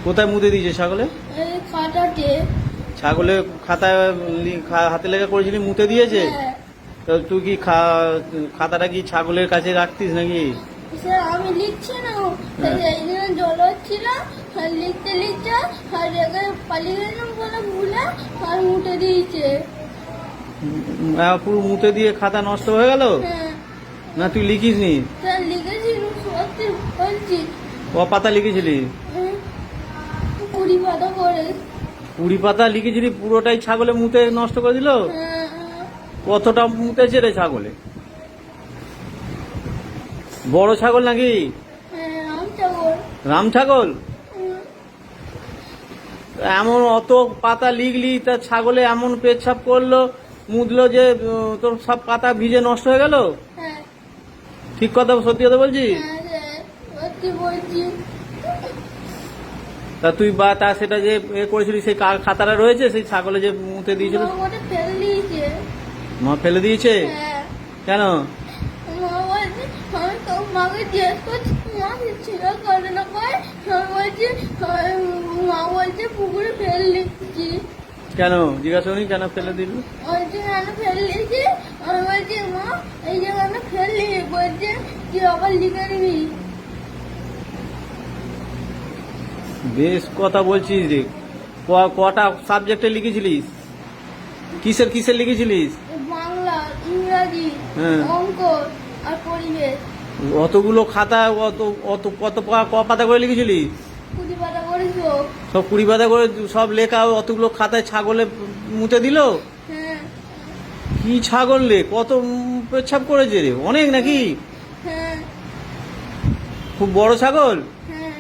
কোথায় মুতে দিয়েছে ছাগলে? এই খাটাতে। ছাগলে খাতায় হাতে লেখা করেছিলি, মুতে দিয়েছে? হ্যাঁ। তো তুই কি খাতাটা কি ছাগলের কাছে রাখতিস নাকি? স্যার আমি লিখছি না, এই জন্য জল হচ্ছিল, আর লিখতে লিখতে আর জায়গায় পালিয়ে গেলাম বলে ভুলে আর মুটে দিয়েছে। পুরো মুতে দিয়ে খাতা নষ্ট হয়ে গেল? হ্যাঁ না তুই লিখিস নি? স্যার লিখেছি, সত্যি বলছি। ক পাতা লিখেছিলি? 20 পাতা করে। 20 পাতা লিখেছিলি, পুরোটাই ছাগলে মুতে নষ্ট করে দিল? হ্যাঁ, কতটা মুতেছে রে ছাগলে? বড় ছাগল নাকি? হ্যাঁ, আম ছাগল। রাম ছাগল? হুম, এমন অত পাতা লিখলি, তা ছাগলে এমন পেচ্ছাপ করলো, মুদলো যে তোর সব পাতা ভিজে নষ্ট হয়ে গেল? হ্যাঁ, ঠিক কথা, সত্যি কথা বলছি? হ্যাঁ, স্যার, সত্যি বলছি। তা তুই তা সেটা যে করেছিলি, সেই খাতাটা রয়েছে, সেই ছাগলে যে মুতে দিয়েছিল? মা ওটা ফেলে দিয়েছে। মা ফেলে দিয়েছে? হ্যাঁ, কেন? মা বলছে, আমি তো মাকে জিজ্ঞেস করছি, মা ছিল করে না করে, আমি বলছি, মা বলছে পুকুরে ফেলে দিচ্ছি। কেন জিজ্ঞাসা করি কেন ফেলে দিল? বলছে কেন ফেলে দিয়েছি? আমি বলছি মা এই যে কেন ফেললি, বলছে তুই আবার লিখে নিবি। বেশ কথা বলছিস রে। কটা সাবজেক্টে লিখেছিলিস? কিসের কিসের লিখেছিলিস? বাংলা, ইংরাজি, হ্যাঁ। অঙ্ক আর পরিবেশ। অতগুলো খাতা, ক পাতা করে লিখেছিলিস? 20 পাতা করেছো। সব 20 পাতা করে সব লেখা, অতগুলো খাতায় ছাগলে মুতে দিল? হ্যাঁ, কি ছাগল রে, কত পেচ্ছাপ করেছে রে, অনেক নাকি? হ্যাঁ, খুব বড় ছাগল? হ্যাঁ,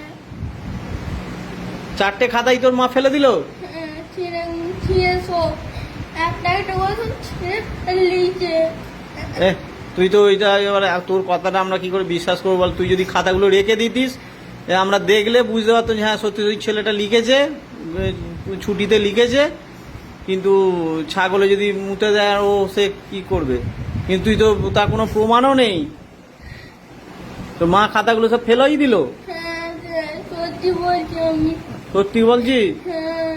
4টে খাতাই তোর মা ফেলে দিল? হ্যাঁ, ছিঁড়ে সব একটা একটা করে সব ছিঁড়ে ফেলে দিয়েছে। তুই তো ওইটা এবার তোর কথাটা আমরা কি করে বিশ্বাস করবো বল? তুই যদি খাতাগুলো রেখে দিতিস, আমরা দেখলে বুঝতে পারতাম যে হ্যাঁ সত্যি ওই ছেলেটা লিখেছে, ছুটিতে লিখেছে। কিন্তু ছাগলে যদি মুতে দেয়, ও সে কি করবে? কিন্তু তুই তো তার কোনো প্রমাণও নেই, তো মা খাতাগুলো সব ফেলাই দিল? হ্যাঁ স্যার, সত্যি বলছি আমি। সত্যি বলছি? হ্যাঁ,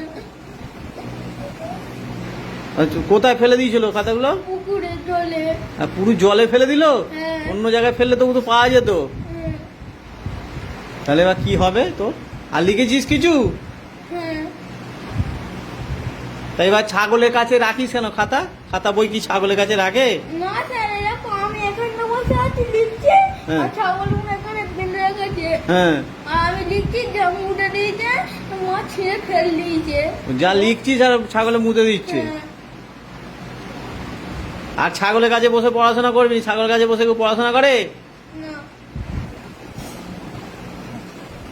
আচ্ছা, কোথায় ফেলে দিয়েছিল খাতাগুলো? পুকুরে জলে। পুরো জলে ফেলে দিল? হ্যাঁ। অন্য জায়গায় ফেললে তো তো পাওয়া যেত। হ্যাঁ, তাহলে এবার কি হবে তো? আর লিখেছিস কিছু? হ্যাঁ, তাই এবার ছাগলের কাছে রাখিস কেন খাতা? খাতা বই কি ছাগলের কাছে রাখে? না স্যার, এরকম আমি এখানে বসে আছি লিখছি, হ্যাঁ। আর ছাগল এখানে ফেলে রেখেছে, হ্যাঁ, আর আমি লিখছি জম উঠে দিয়েছে, মা ছিঁড়ে ফেল দিয়েছে। যা লিখছিস আর ছাগলে মুতে দিচ্ছে। হ্যাঁ, আর ছাগলের কাছে বসে পড়াশোনা করবি? ছাগলের কাছে বসে কেউ পড়াশোনা করে? না।